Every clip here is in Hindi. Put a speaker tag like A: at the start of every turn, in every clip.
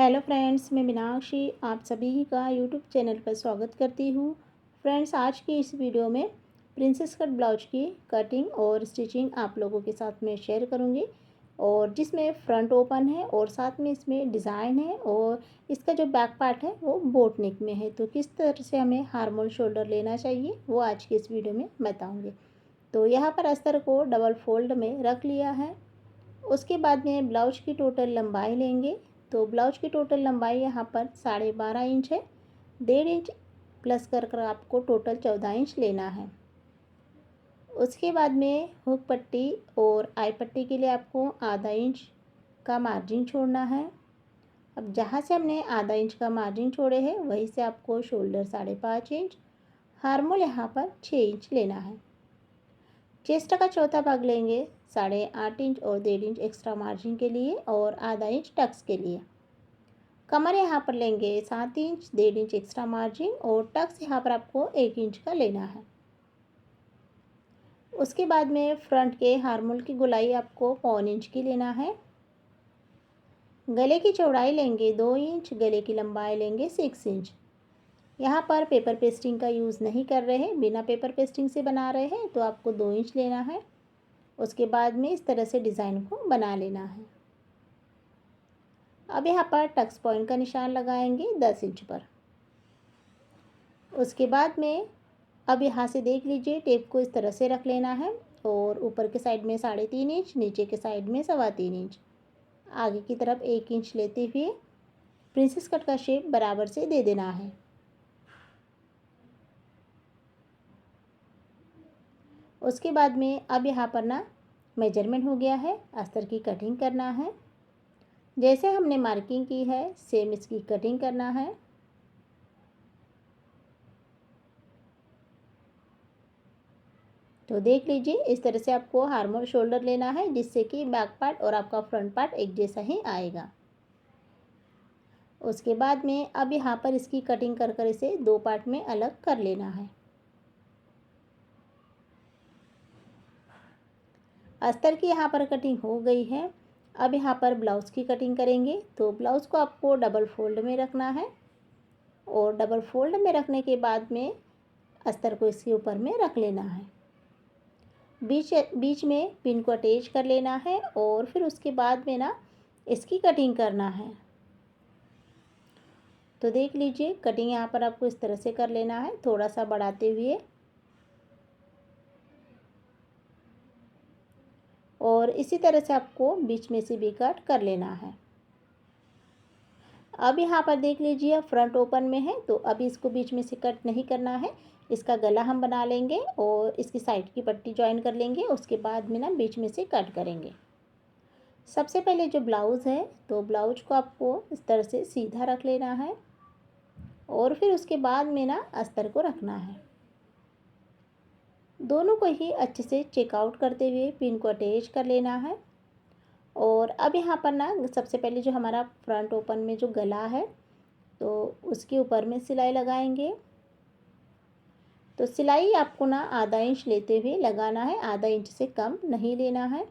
A: हेलो फ्रेंड्स, मैं मीनाक्षी आप सभी का यूट्यूब चैनल पर स्वागत करती हूँ। फ्रेंड्स, आज की इस वीडियो में प्रिंसेस कट ब्लाउज की कटिंग और स्टिचिंग आप लोगों के साथ में शेयर करूँगी, और जिसमें फ्रंट ओपन है और साथ में इसमें डिज़ाइन है, और इसका जो बैक पार्ट है वो बोट नेक में है। तो किस तरह से हमें हार्मोल शोल्डर लेना चाहिए वो आज की इस वीडियो में बताऊँगी। तो यहाँ पर अस्तर को डबल फोल्ड में रख लिया है। उसके बाद में ब्लाउज की टोटल लंबाई लेंगे। तो ब्लाउज की टोटल लंबाई यहाँ पर 12.5 इंच है। 1.5 इंच प्लस कर कर आपको टोटल 14 इंच लेना है। उसके बाद में हुक पट्टी और आई पट्टी के लिए आपको आधा इंच का मार्जिन छोड़ना है। अब जहाँ से हमने आधा इंच का मार्जिन छोड़े हैं वहीं से आपको शोल्डर 5.5 इंच, हार्मोल यहाँ पर 6 इंच लेना है। चेस्ट का चौथा भाग लेंगे 8.5 इंच और 1.5 इंच एक्स्ट्रा मार्जिन के लिए और आधा इंच टक्स के लिए। कमर यहाँ पर लेंगे 7 इंच, 1.5 इंच एक्स्ट्रा मार्जिन और टक्स यहाँ पर आपको 1 इंच का लेना है। उसके बाद में फ्रंट के हार्मोल की गोलाई आपको 1.25 इंच की लेना है। गले की चौड़ाई लेंगे 2 इंच, गले की लंबाई लेंगे 6 इंच। यहाँ पर पेपर पेस्टिंग का यूज़ नहीं कर रहे हैं, बिना पेपर पेस्टिंग से बना रहे हैं तो आपको 2 इंच लेना है। उसके बाद में इस तरह से डिज़ाइन को बना लेना है। अब यहाँ पर टक्स पॉइंट का निशान लगाएंगे 10 इंच पर। उसके बाद में अब यहाँ से देख लीजिए, टेप को इस तरह से रख लेना है और ऊपर के साइड में 3.5 इंच, नीचे के साइड में 3.25 इंच, आगे की तरफ 1 इंच लेते हुए प्रिंसेस कट का शेप बराबर से दे देना है। उसके बाद में अब यहाँ पर ना मेजरमेंट हो गया है, अस्तर की कटिंग करना है। जैसे हमने मार्किंग की है सेम इसकी कटिंग करना है। तो देख लीजिए, इस तरह से आपको हार्मोल शोल्डर लेना है जिससे कि बैक पार्ट और आपका फ्रंट पार्ट एक जैसा ही आएगा। उसके बाद में अब यहाँ पर इसकी कटिंग कर कर इसे 2 पार्ट में अलग कर लेना है। अस्तर की यहाँ पर कटिंग हो गई है। अब यहाँ पर ब्लाउज़ की कटिंग करेंगे। तो ब्लाउज़ को आपको डबल फोल्ड में रखना है और डबल फोल्ड में रखने के बाद में अस्तर को इसके ऊपर में रख लेना है। बीच बीच में पिन को अटैच कर लेना है और फिर उसके बाद में ना इसकी कटिंग करना है। तो देख लीजिए, कटिंग यहाँ पर आपको इस तरह से कर लेना है, थोड़ा सा बढ़ाते हुए, और इसी तरह से आपको बीच में से भी कट कर लेना है। अब यहाँ पर देख लीजिए, फ्रंट ओपन में है तो अभी इसको बीच में से कट नहीं करना है। इसका गला हम बना लेंगे और इसकी साइड की पट्टी ज्वाइन कर लेंगे। उसके बाद में ना बीच में से कट करेंगे। सबसे पहले जो ब्लाउज़ है तो ब्लाउज को आपको इस तरह से सीधा रख लेना है और फिर उसके बाद में ना अस्तर को रखना है। दोनों को ही अच्छे से चेकआउट करते हुए पिन को अटैच कर लेना है। और अब यहाँ पर ना सबसे पहले जो हमारा फ्रंट ओपन में जो गला है तो उसके ऊपर में सिलाई लगाएंगे। तो सिलाई आपको ना आधा इंच लेते हुए लगाना है, आधा इंच से कम नहीं लेना है।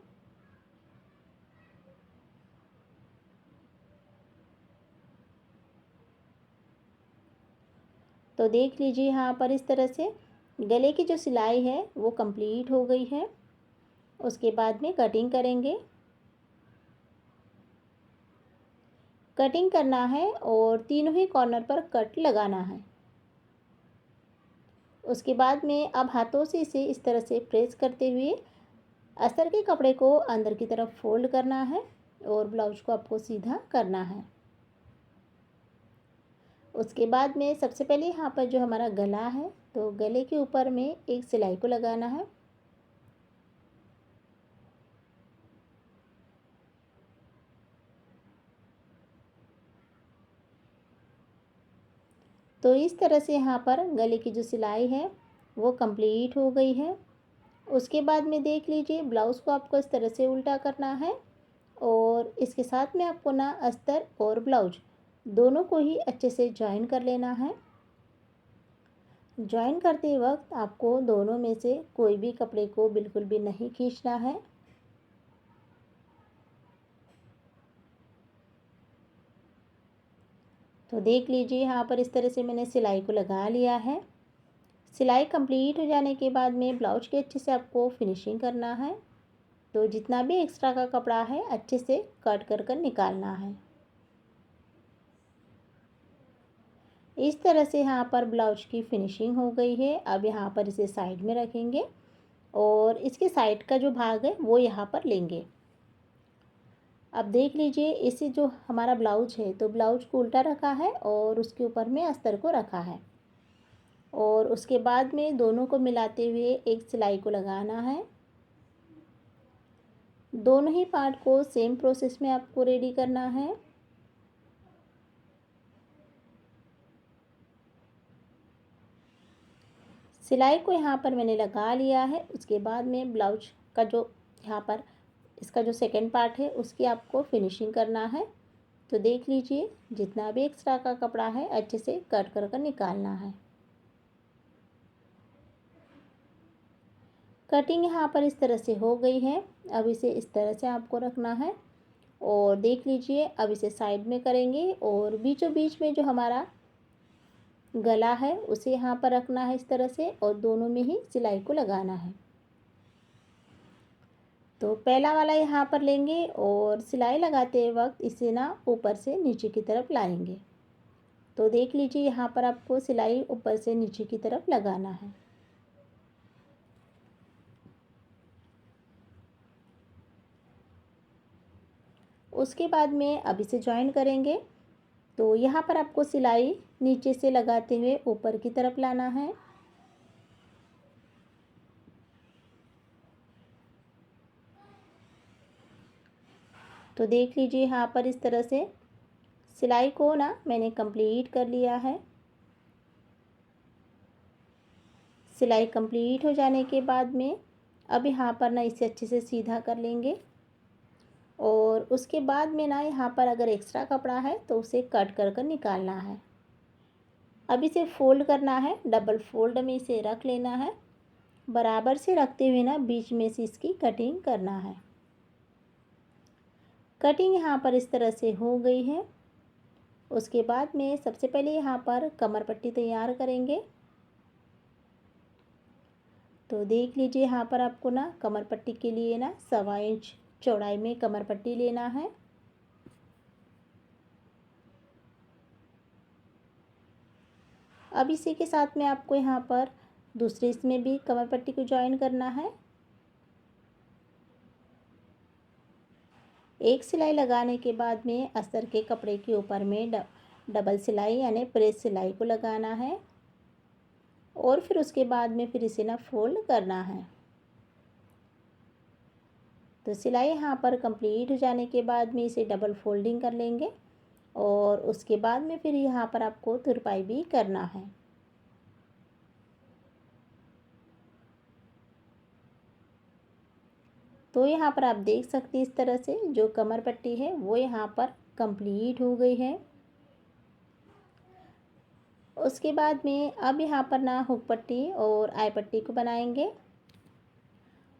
A: तो देख लीजिए, यहाँ पर इस तरह से गले की जो सिलाई है वो कंप्लीट हो गई है। उसके बाद में कटिंग करेंगे। कटिंग करना है और तीनों ही कॉर्नर पर कट लगाना है। उसके बाद में अब हाथों से इसे इस तरह से प्रेस करते हुए अस्तर के कपड़े को अंदर की तरफ फोल्ड करना है और ब्लाउज को आपको सीधा करना है। उसके बाद में सबसे पहले यहाँ पर जो हमारा गला है तो गले के ऊपर में एक सिलाई को लगाना है। तो इस तरह से यहाँ पर गले की जो सिलाई है वो कंप्लीट हो गई है। उसके बाद में देख लीजिए, ब्लाउज़ को आपको इस तरह से उल्टा करना है और इसके साथ में आपको ना अस्तर और ब्लाउज दोनों को ही अच्छे से ज्वाइन कर लेना है। ज्वाइन करते वक्त आपको दोनों में से कोई भी कपड़े को बिल्कुल भी नहीं खींचना है। तो देख लीजिए यहाँ पर इस तरह से मैंने सिलाई को लगा लिया है। सिलाई कंप्लीट हो जाने के बाद में ब्लाउज की अच्छे से आपको फिनिशिंग करना है। तो जितना भी एक्स्ट्रा का कपड़ा है अच्छे से कट कर कर निकालना है। इस तरह से यहाँ पर ब्लाउज की फिनिशिंग हो गई है। अब यहाँ पर इसे साइड में रखेंगे और इसके साइड का जो भाग है वो यहाँ पर लेंगे। अब देख लीजिए इसे जो हमारा ब्लाउज है तो ब्लाउज को उल्टा रखा है और उसके ऊपर में अस्तर को रखा है और उसके बाद में दोनों को मिलाते हुए एक सिलाई को लगाना है। दोनों ही पार्ट को सेम प्रोसेस में आपको रेडी करना है। सिलाई को यहाँ पर मैंने लगा लिया है। उसके बाद में ब्लाउज का जो यहाँ पर इसका जो सेकंड पार्ट है उसकी आपको फिनिशिंग करना है। तो देख लीजिए जितना भी एक्स्ट्रा का कपड़ा है अच्छे से कट कर कर निकालना है। कटिंग यहाँ पर इस तरह से हो गई है। अब इसे इस तरह से आपको रखना है और देख लीजिए अब इसे साइड में करेंगे और बीचों बीच में जो हमारा गला है उसे यहाँ पर रखना है इस तरह से और दोनों में ही सिलाई को लगाना है। तो पहला वाला यहाँ पर लेंगे और सिलाई लगाते वक्त इसे ना ऊपर से नीचे की तरफ लाएंगे। तो देख लीजिए यहाँ पर आपको सिलाई ऊपर से नीचे की तरफ लगाना है। उसके बाद में अब इसे जॉइन करेंगे। तो यहाँ पर आपको सिलाई नीचे से लगाते हुए ऊपर की तरफ लाना है। तो देख लीजिए यहाँ पर इस तरह से सिलाई को ना मैंने कंप्लीट कर लिया है। सिलाई कंप्लीट हो जाने के बाद में अब यहाँ पर ना इसे अच्छे से सीधा कर लेंगे और उसके बाद में ना यहाँ पर अगर एक्स्ट्रा कपड़ा है तो उसे कट कर कर निकालना है। अब इसे फोल्ड करना है, डबल फोल्ड में इसे रख लेना है। बराबर से रखते हुए ना बीच में से इसकी कटिंग करना है। कटिंग यहाँ पर इस तरह से हो गई है। उसके बाद में सबसे पहले यहाँ पर कमर पट्टी तैयार करेंगे। तो देख लीजिए यहाँ पर आपको ना कमर पट्टी के लिए ना 1.25 इंच चौड़ाई में कमर पट्टी लेना है। अब इसी के साथ में आपको यहाँ पर दूसरे इसमें भी कमर पट्टी को ज्वाइन करना है। एक सिलाई लगाने के बाद में अस्तर के कपड़े के ऊपर में डबल सिलाई यानी प्रेस सिलाई को लगाना है और फिर उसके बाद में फिर इसे ना फोल्ड करना है। तो सिलाई यहाँ पर कंप्लीट हो जाने के बाद में इसे डबल फोल्डिंग कर लेंगे और उसके बाद में फिर यहाँ पर आपको तुरपाई भी करना है। तो यहाँ पर आप देख सकते हैं इस तरह से जो कमर पट्टी है वो यहाँ पर कंप्लीट हो गई है। उसके बाद में अब यहाँ पर ना हुक पट्टी और आई पट्टी को बनाएंगे।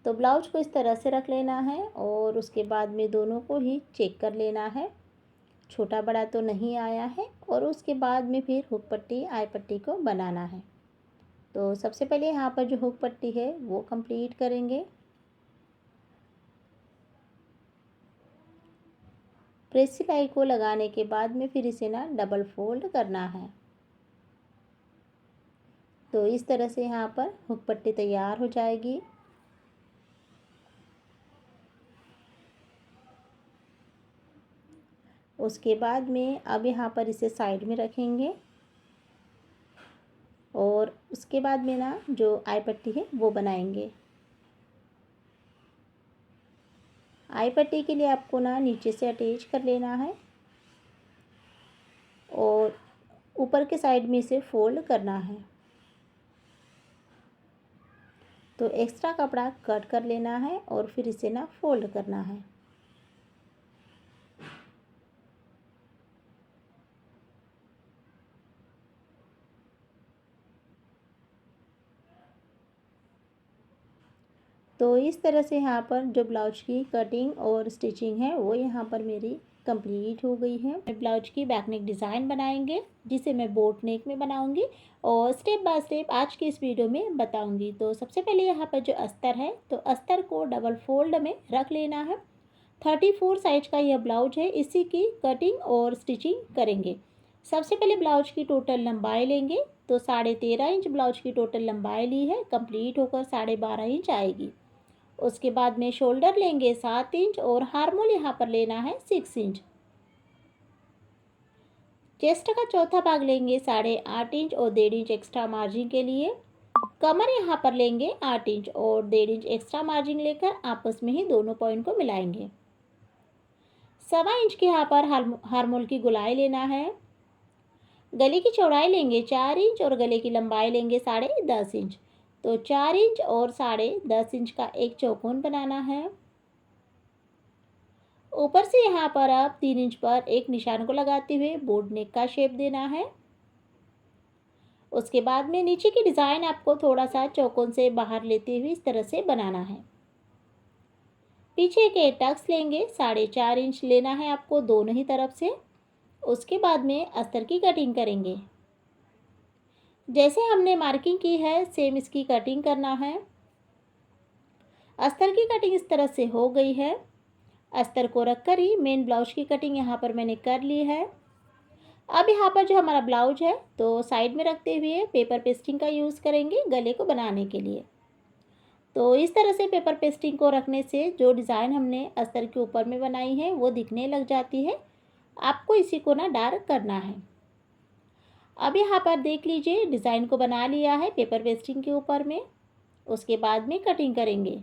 A: तो ब्लाउज को इस तरह से रख लेना है और उसके बाद में दोनों को ही चेक कर लेना है, छोटा बड़ा तो नहीं आया है। और उसके बाद में फिर हुक पट्टी आई पट्टी को बनाना है। तो सबसे पहले यहाँ पर जो हुक पट्टी है वो कंप्लीट करेंगे। प्रेस सिलाई को लगाने के बाद में फिर इसे ना डबल फोल्ड करना है। तो इस तरह से यहाँ पर हुक पट्टी तैयार हो जाएगी। उसके बाद में अब यहाँ पर इसे साइड में रखेंगे और उसके बाद में ना जो आई पट्टी है वो बनाएंगे। आई पट्टी के लिए आपको ना नीचे से अटैच कर लेना है और ऊपर के साइड में इसे फोल्ड करना है। तो एक्स्ट्रा कपड़ा कट कर लेना है और फिर इसे ना फोल्ड करना है। तो इस तरह से यहाँ पर जो ब्लाउज की कटिंग और स्टिचिंग है वो यहाँ पर मेरी कंप्लीट हो गई है। ब्लाउज की बैक नेक डिज़ाइन बनाएंगे जिसे मैं बोट नेक में बनाऊंगी और स्टेप बाय स्टेप आज की इस वीडियो में बताऊंगी। तो सबसे पहले यहाँ पर जो अस्तर है तो अस्तर को डबल फोल्ड में रख लेना है। 34 साइज का यह ब्लाउज है, इसी की कटिंग और स्टिचिंग करेंगे। सबसे पहले ब्लाउज की टोटल लंबाई लेंगे तो 13.5 इंच ब्लाउज की टोटल लंबाई ली है, कंप्लीट होकर 12.5 इंच आएगी। उसके बाद में शोल्डर लेंगे 7 इंच और हार्मोल यहाँ पर लेना है 6 इंच। चेस्ट का चौथा भाग लेंगे 8.5 इंच और 1.5 इंच एक्स्ट्रा मार्जिन के लिए। कमर यहाँ पर लेंगे 8 इंच और 1.5 इंच एक्स्ट्रा मार्जिन लेकर आपस में ही दोनों पॉइंट को मिलाएंगे। 1.25 इंच के यहाँ पर हार्मोल की गोलाई लेना है। गले की चौड़ाई लेंगे 4 इंच और गले की लंबाई लेंगे 10.5 इंच। तो 4 इंच और 10.5 इंच का एक चौकोन बनाना है। ऊपर से यहाँ पर आप 3 इंच पर एक निशान को लगाते हुए बोट नेक का शेप देना है। उसके बाद में नीचे की डिज़ाइन आपको थोड़ा सा चौकोन से बाहर लेते हुए इस तरह से बनाना है। पीछे के टक्स लेंगे 4.5 इंच लेना है आपको दोनों ही तरफ से। उसके बाद में अस्तर की कटिंग करेंगे। जैसे हमने मार्किंग की है सेम इसकी कटिंग करना है। अस्तर की कटिंग इस तरह से हो गई है। अस्तर को रखकर ही मेन ब्लाउज की कटिंग यहाँ पर मैंने कर ली है। अब यहाँ पर जो हमारा ब्लाउज है तो साइड में रखते हुए पेपर पेस्टिंग का यूज़ करेंगे गले को बनाने के लिए। तो इस तरह से पेपर पेस्टिंग को रखने से जो डिज़ाइन हमने अस्तर के ऊपर में बनाई है वो दिखने लग जाती है। आपको इसी को ना डार्क करना है। अब यहाँ पर देख लीजिए डिज़ाइन को बना लिया है पेपर पेस्टिंग के ऊपर में। उसके बाद में कटिंग करेंगे।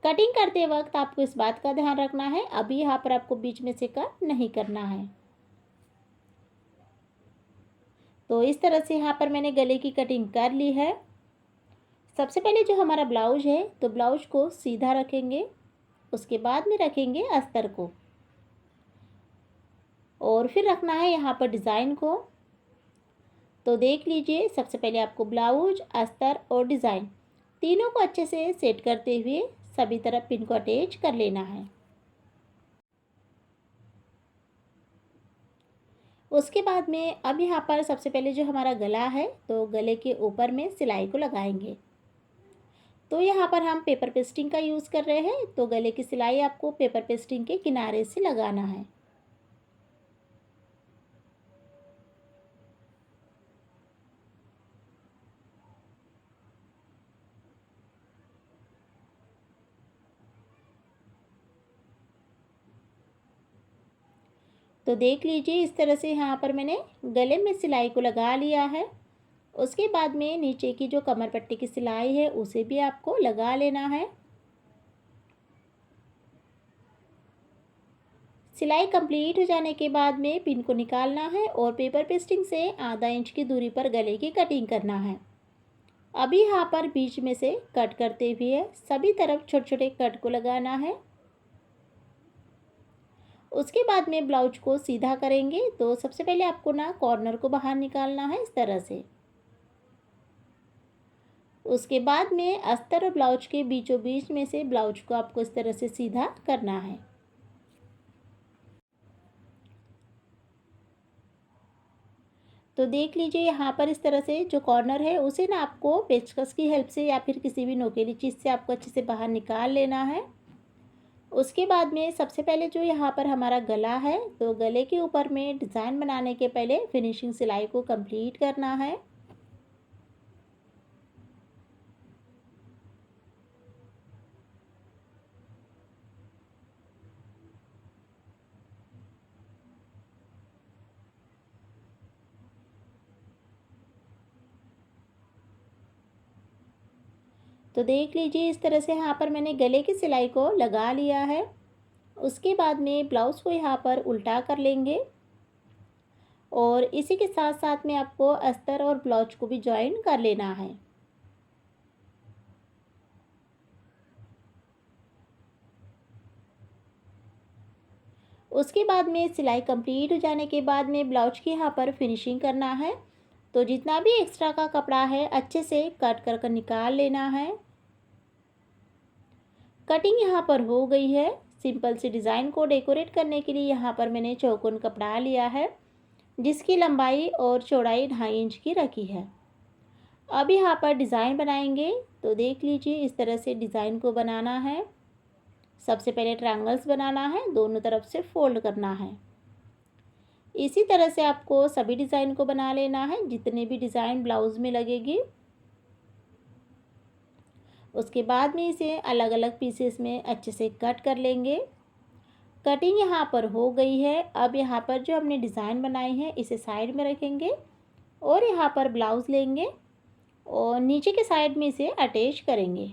A: कटिंग करते वक्त आपको इस बात का ध्यान रखना है, अभी यहाँ पर आपको बीच में से कट नहीं करना है। तो इस तरह से यहाँ पर मैंने गले की कटिंग कर ली है। सबसे पहले जो हमारा ब्लाउज है तो ब्लाउज को सीधा रखेंगे। उसके बाद में रखेंगे अस्तर को और फिर रखना है यहाँ पर डिज़ाइन को। तो देख लीजिए सबसे पहले आपको ब्लाउज, अस्तर और डिज़ाइन तीनों को अच्छे से सेट करते हुए सभी तरफ पिन को अटैच कर लेना है। उसके बाद में अब यहाँ पर सबसे पहले जो हमारा गला है तो गले के ऊपर में सिलाई को लगाएंगे। तो यहाँ पर हम पेपर पेस्टिंग का यूज़ कर रहे हैं तो गले की सिलाई आपको पेपर पेस्टिंग के किनारे से लगाना है। तो देख लीजिए इस तरह से यहाँ पर मैंने गले में सिलाई को लगा लिया है। उसके बाद में नीचे की जो कमर पट्टी की सिलाई है उसे भी आपको लगा लेना है। सिलाई कंप्लीट हो जाने के बाद में पिन को निकालना है और पेपर पेस्टिंग से आधा इंच की दूरी पर गले की कटिंग करना है। अभी यहाँ पर बीच में से कट करते हुए सभी तरफ छोटे छोटे कट को लगाना है। उसके बाद में ब्लाउज को सीधा करेंगे तो सबसे पहले आपको ना कॉर्नर को बाहर निकालना है इस तरह से। उसके बाद में अस्तर और ब्लाउज के बीचों बीच में से ब्लाउज को आपको इस तरह से सीधा करना है। तो देख लीजिए यहाँ पर इस तरह से जो कॉर्नर है उसे ना आपको पेचकस की हेल्प से या फिर किसी भी नोकीली चीज़ से आपको अच्छे से बाहर निकाल लेना है। उसके बाद में सबसे पहले जो यहाँ पर हमारा गला है तो गले के ऊपर में डिज़ाइन बनाने के पहले फिनिशिंग सिलाई को कंप्लीट करना है। तो देख लीजिए इस तरह से यहाँ पर मैंने गले की सिलाई को लगा लिया है। उसके बाद में ब्लाउज़ को यहाँ पर उल्टा कर लेंगे और इसी के साथ साथ में आपको अस्तर और ब्लाउज को भी जॉइन कर लेना है। उसके बाद में सिलाई कंप्लीट हो जाने के बाद में ब्लाउज की यहाँ पर फिनिशिंग करना है। तो जितना भी एक्स्ट्रा का कपड़ा है अच्छे से कट कर निकाल लेना है। कटिंग यहाँ पर हो गई है। सिंपल सी डिज़ाइन को डेकोरेट करने के लिए यहाँ पर मैंने चौकोन कपड़ा लिया है, जिसकी लंबाई और चौड़ाई 2.5 इंच की रखी है। अब यहाँ पर डिज़ाइन बनाएंगे, तो देख लीजिए इस तरह से डिज़ाइन को बनाना है। सबसे पहले ट्रायंगल्स बनाना है, दोनों तरफ से फोल्ड करना है। इसी तरह से आपको सभी डिज़ाइन को बना लेना है, जितने भी डिज़ाइन ब्लाउज़ में लगेगी। उसके बाद में इसे अलग अलग पीसेस में अच्छे से कट कर लेंगे। कटिंग यहाँ पर हो गई है। अब यहाँ पर जो हमने डिज़ाइन बनाई है इसे साइड में रखेंगे और यहाँ पर ब्लाउज़ लेंगे और नीचे के साइड में इसे अटैच करेंगे।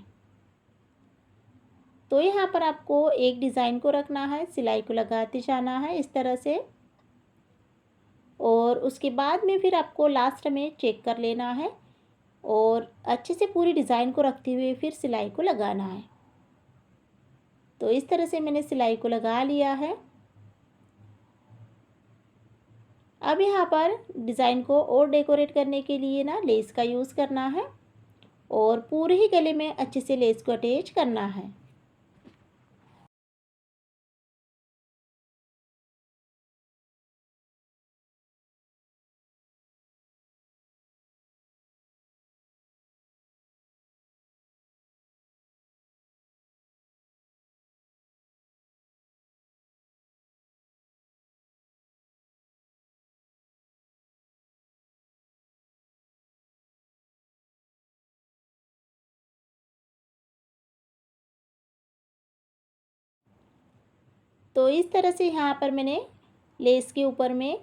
A: तो यहाँ पर आपको एक डिज़ाइन को रखना है, सिलाई को लगाते जाना है इस तरह से, और उसके बाद में फिर आपको लास्ट में चेक कर लेना है और अच्छे से पूरी डिज़ाइन को रखते हुए फिर सिलाई को लगाना है। तो इस तरह से मैंने सिलाई को लगा लिया है। अब यहाँ पर डिज़ाइन को और डेकोरेट करने के लिए ना लेस का यूज़ करना है और पूरे ही गले में अच्छे से लेस को अटैच करना है। तो इस तरह से यहाँ पर मैंने लेस के ऊपर में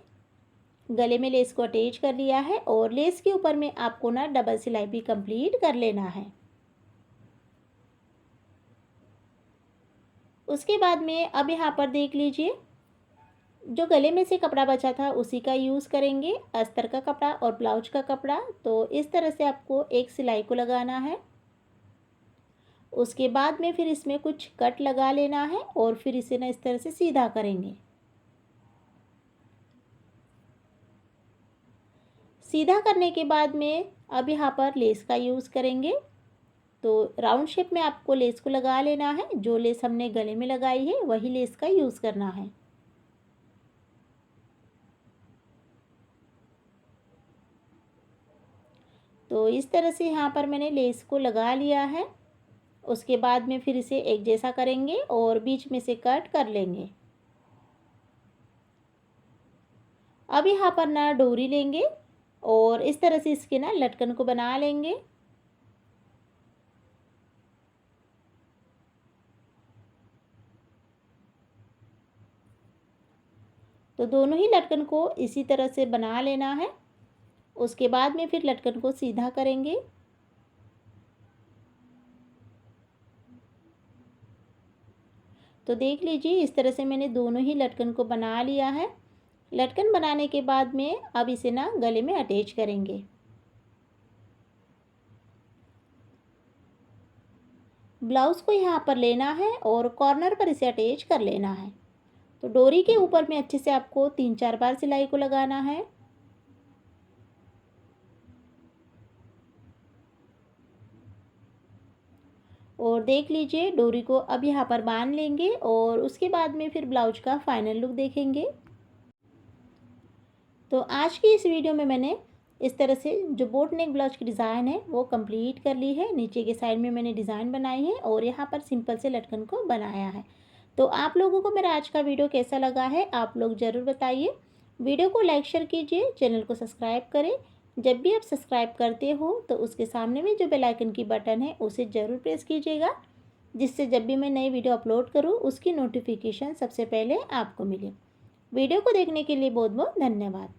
A: गले में लेस को अटैच कर लिया है और लेस के ऊपर में आपको ना डबल सिलाई भी कंप्लीट कर लेना है। उसके बाद में अब यहाँ पर देख लीजिए, जो गले में से कपड़ा बचा था उसी का यूज़ करेंगे, अस्तर का कपड़ा और ब्लाउज का कपड़ा। तो इस तरह से आपको एक सिलाई को लगाना है। उसके बाद में फिर इसमें कुछ कट लगा लेना है और फिर इसे ना इस तरह से सीधा करेंगे। सीधा करने के बाद में अब यहाँ पर लेस का यूज़ करेंगे। तो राउंड शेप में आपको लेस को लगा लेना है। जो लेस हमने गले में लगाई है वही लेस का यूज़ करना है। तो इस तरह से यहाँ पर मैंने लेस को लगा लिया है। उसके बाद में फिर इसे एक जैसा करेंगे और बीच में से कट कर लेंगे। अब यहाँ पर ना डोरी लेंगे और इस तरह से इसके ना लटकन को बना लेंगे। तो दोनों ही लटकन को इसी तरह से बना लेना है। उसके बाद में फिर लटकन को सीधा करेंगे। तो देख लीजिए इस तरह से मैंने दोनों ही लटकन को बना लिया है। लटकन बनाने के बाद में अब इसे ना गले में अटैच करेंगे। ब्लाउज़ को यहाँ पर लेना है और कॉर्नर पर इसे अटैच कर लेना है। तो डोरी के ऊपर में अच्छे से आपको 3-4 बार सिलाई को लगाना है। और देख लीजिए डोरी को अब यहाँ पर बांध लेंगे और उसके बाद में फिर ब्लाउज का फाइनल लुक देखेंगे। तो आज की इस वीडियो में मैंने इस तरह से जो बोट नेक ब्लाउज की डिज़ाइन है वो कंप्लीट कर ली है। नीचे के साइड में मैंने डिज़ाइन बनाई है और यहाँ पर सिंपल से लटकन को बनाया है। तो आप लोगों को मेरा आज का वीडियो कैसा लगा है आप लोग ज़रूर बताइए। वीडियो को लाइक शेयर कीजिए, चैनल को सब्सक्राइब करें। जब भी आप सब्सक्राइब करते हो तो उसके सामने में जो बेल आइकन की बटन है उसे ज़रूर प्रेस कीजिएगा, जिससे जब भी मैं नई वीडियो अपलोड करूँ उसकी नोटिफिकेशन सबसे पहले आपको मिले। वीडियो को देखने के लिए बहुत बहुत धन्यवाद।